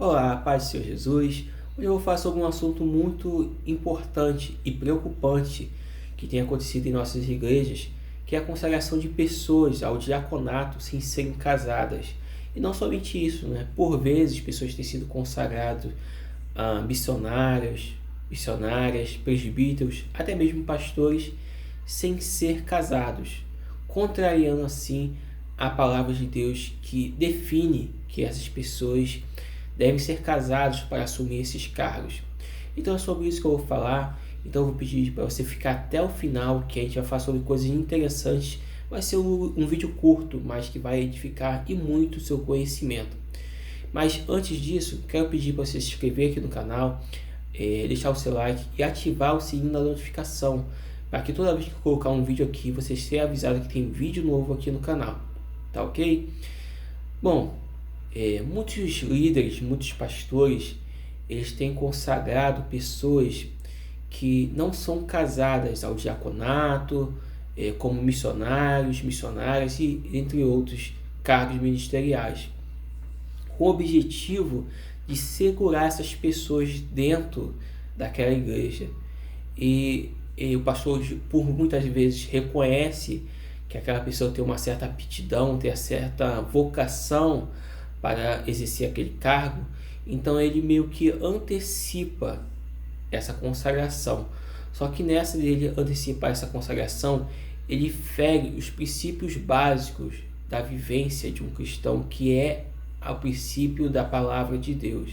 Olá, paz do Senhor Jesus. Hoje eu vou falar sobre um assunto muito importante e preocupante que tem acontecido em nossas igrejas, que é a consagração de pessoas ao diaconato sem serem casadas. E não somente isso, né? Por vezes, pessoas têm sido consagradas a missionárias, presbíteros, até mesmo pastores, sem ser casados, contrariando assim a palavra de Deus que define que essas pessoas devem ser casados para assumir esses cargos. Então é sobre isso que eu vou falar. Então eu vou pedir para você ficar até o final, que a gente vai falar sobre coisas interessantes. Vai ser um vídeo curto, mas que vai edificar e muito o seu conhecimento. Mas antes disso, quero pedir para você se inscrever aqui no canal, deixar o seu like e ativar o sininho da notificação, para que toda vez que eu colocar um vídeo aqui, você seja avisado que tem vídeo novo aqui no canal. Tá ok? Bom, muitos líderes, muitos pastores, eles têm consagrado pessoas que não são casadas ao diaconato, como missionárias e entre outros cargos ministeriais, com o objetivo de segurar essas pessoas dentro daquela igreja. E o pastor, por muitas vezes, reconhece que aquela pessoa tem uma certa aptidão, tem uma certa vocação para exercer aquele cargo, então ele meio que antecipa essa consagração. Só que nessa dele antecipar essa consagração, ele fere os princípios básicos da vivência de um cristão, que é o princípio da palavra de Deus.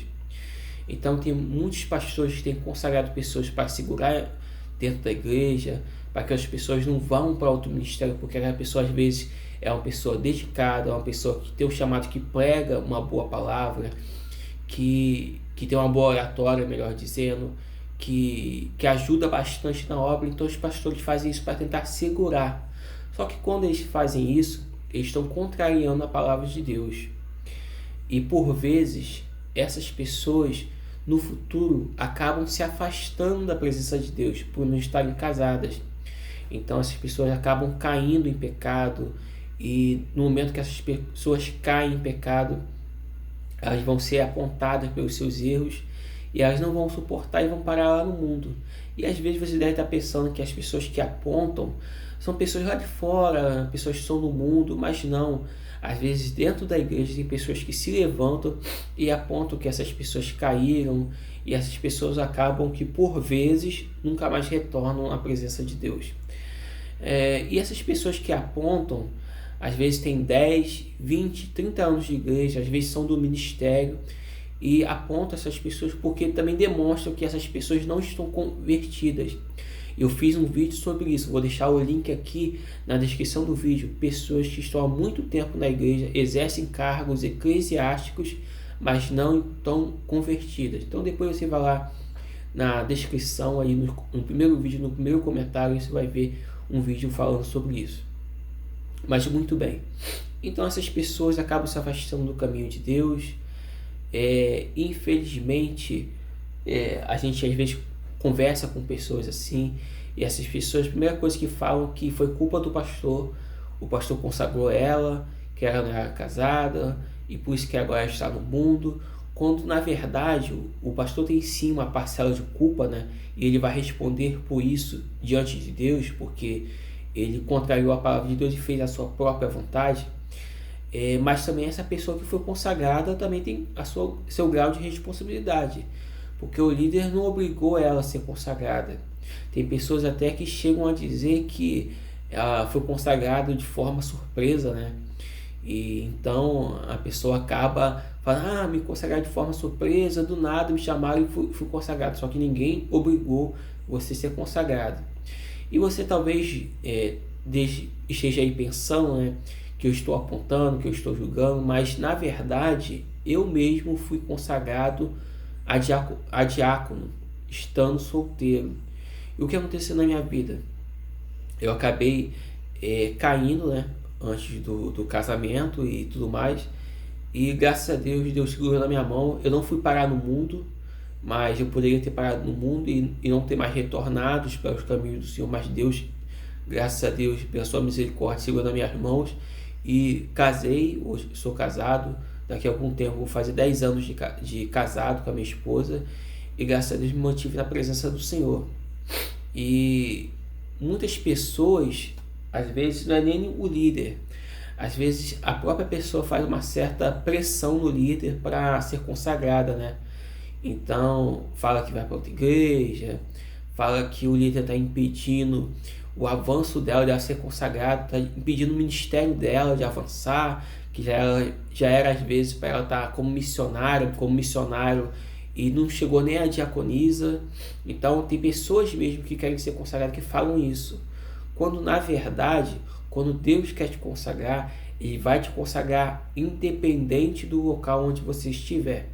Então tem muitos pastores que têm consagrado pessoas para segurar dentro da igreja, para que as pessoas não vão para outro ministério, porque aquela pessoa às vezes é uma pessoa dedicada, é uma pessoa que tem um chamado, que prega uma boa palavra, que tem uma boa oratória, melhor dizendo, que ajuda bastante na obra. Então os pastores fazem isso para tentar segurar. Só que quando eles fazem isso, eles estão contrariando a palavra de Deus. E por vezes, essas pessoas no futuro acabam se afastando da presença de Deus por não estarem casadas. Então essas pessoas acabam caindo em pecado, e no momento que essas pessoas caem em pecado, elas vão ser apontadas pelos seus erros e elas não vão suportar e vão parar lá no mundo. E às vezes você deve estar pensando que as pessoas que apontam são pessoas lá de fora, pessoas que estão no mundo, mas não. Às vezes dentro da igreja tem pessoas que se levantam e apontam que essas pessoas caíram, e essas pessoas acabam que por vezes nunca mais retornam à presença de Deus. E essas pessoas que apontam, às vezes têm 10, 20, 30 anos de igreja, às vezes são do ministério, e apontam essas pessoas porque também demonstram que essas pessoas não estão convertidas. Eu fiz um vídeo sobre isso, vou deixar o link aqui na descrição do vídeo. Pessoas que estão há muito tempo na igreja, exercem cargos eclesiásticos, mas não estão convertidas. Então depois você vai lá na descrição, aí no primeiro vídeo, no primeiro comentário, você vai ver um vídeo falando sobre isso. Mas muito bem, então essas pessoas acabam se afastando do caminho de Deus. Infelizmente, a gente às vezes conversa com pessoas assim, e essas pessoas, a primeira coisa que falam que foi culpa do pastor, o pastor consagrou ela, que ela não era casada, e por isso que agora ela está no mundo, quando na verdade o pastor tem sim uma parcela de culpa, né? E ele vai responder por isso diante de Deus, porque ele contrariou a palavra de Deus e fez a sua própria vontade. Mas também essa pessoa que foi consagrada também tem seu grau de responsabilidade, porque o líder não obrigou ela a ser consagrada. Tem pessoas até que chegam a dizer que ela foi consagrada de forma surpresa, né? E então a pessoa acaba falando: me consagraram de forma surpresa, do nada me chamaram e fui consagrado. Só que ninguém obrigou você a ser consagrado. E você talvez esteja aí pensando, né, que eu estou apontando, que eu estou julgando, mas na verdade eu mesmo fui consagrado a diácono estando solteiro. E o que aconteceu na minha vida? Eu acabei caindo, né, antes do casamento e tudo mais, e graças a Deus, Deus segurou na minha mão. Eu não fui parar no mundo, mas eu poderia ter parado no mundo e não ter mais retornado para os caminhos do Senhor, mas Deus, graças a Deus, pela sua misericórdia, segurou nas minhas mãos, e casei. Hoje sou casado, Daqui a algum tempo eu vou fazer 10 anos de casado com a minha esposa e graças a Deus me mantive na presença do Senhor. E muitas pessoas, às vezes não é nem o líder, às vezes a própria pessoa faz uma certa pressão no líder para ser consagrada, né? Então fala que vai para outra igreja, fala que o líder está impedindo o avanço dela de ela ser consagrada, está impedindo o ministério dela de avançar, que já era às vezes para ela estar como missionário e não chegou nem a diaconisa. Então tem pessoas mesmo que querem ser consagradas que falam isso, quando na verdade, quando Deus quer te consagrar, Ele vai te consagrar independente do local onde você estiver.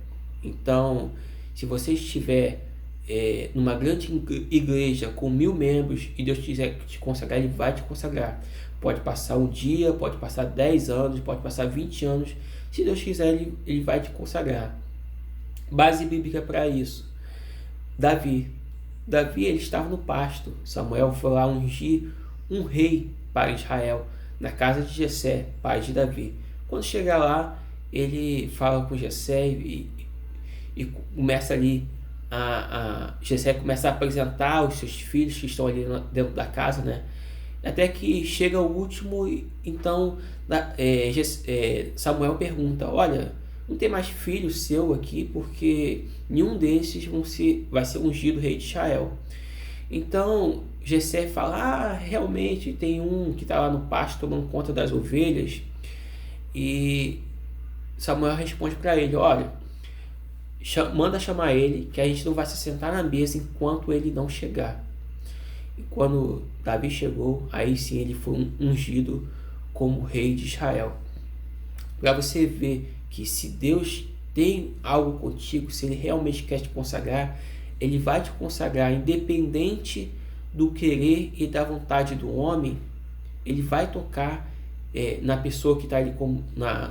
Então, se você estiver numa grande igreja com 1000 membros e Deus quiser te consagrar, Ele vai te consagrar. Pode passar um dia, pode passar 10 anos, pode passar 20 anos. Se Deus quiser, Ele vai te consagrar. Base bíblica para isso. Davi, ele estava no pasto. Samuel foi lá ungir um rei para Israel, na casa de Jessé, pai de Davi. Quando chega lá, ele fala com Jessé e começa ali Jessé começa a apresentar os seus filhos que estão ali dentro da casa, né? Até que chega o último, então Samuel pergunta: olha, não tem mais filho seu aqui, porque nenhum desses vai ser ungido rei de Israel. Então Jessé fala: realmente tem um que está lá no pasto tomando conta das ovelhas. E Samuel responde para ele: olha, manda chamar ele, que a gente não vai se sentar na mesa enquanto ele não chegar. E quando Davi chegou, aí sim ele foi ungido como rei de Israel. Para você ver que se Deus tem algo contigo, se Ele realmente quer te consagrar, Ele vai te consagrar independente do querer e da vontade do homem. Ele vai tocar na pessoa que está ali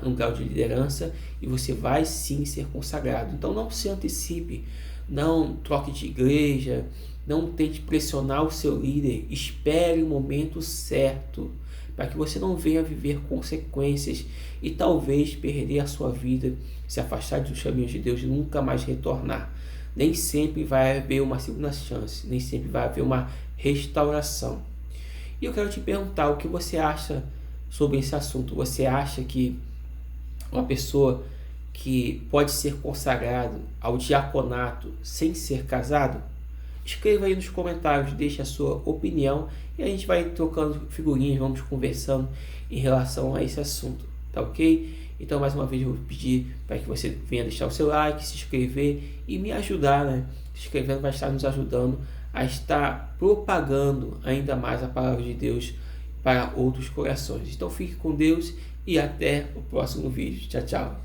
no grau de liderança e você vai sim ser consagrado. Então não se antecipe, não troque de igreja, não tente pressionar o seu líder, espere o momento certo para que você não venha viver consequências e talvez perder a sua vida, se afastar dos caminhos de Deus e nunca mais retornar. Nem sempre vai haver uma segunda chance, nem sempre vai haver uma restauração. E eu quero te perguntar o que você acha sobre esse assunto. Você acha que uma pessoa que pode ser consagrado ao diaconato sem ser casado? Escreva aí nos comentários, deixe a sua opinião e a gente vai trocando figurinhas, vamos conversando em relação a esse assunto, tá ok? Então mais uma vez eu vou pedir para que você venha deixar o seu like, se inscrever e me ajudar, né? Se inscrevendo vai estar nos ajudando a estar propagando ainda mais a palavra de Deus para outros corações. Então fique com Deus e até o próximo vídeo. Tchau, tchau.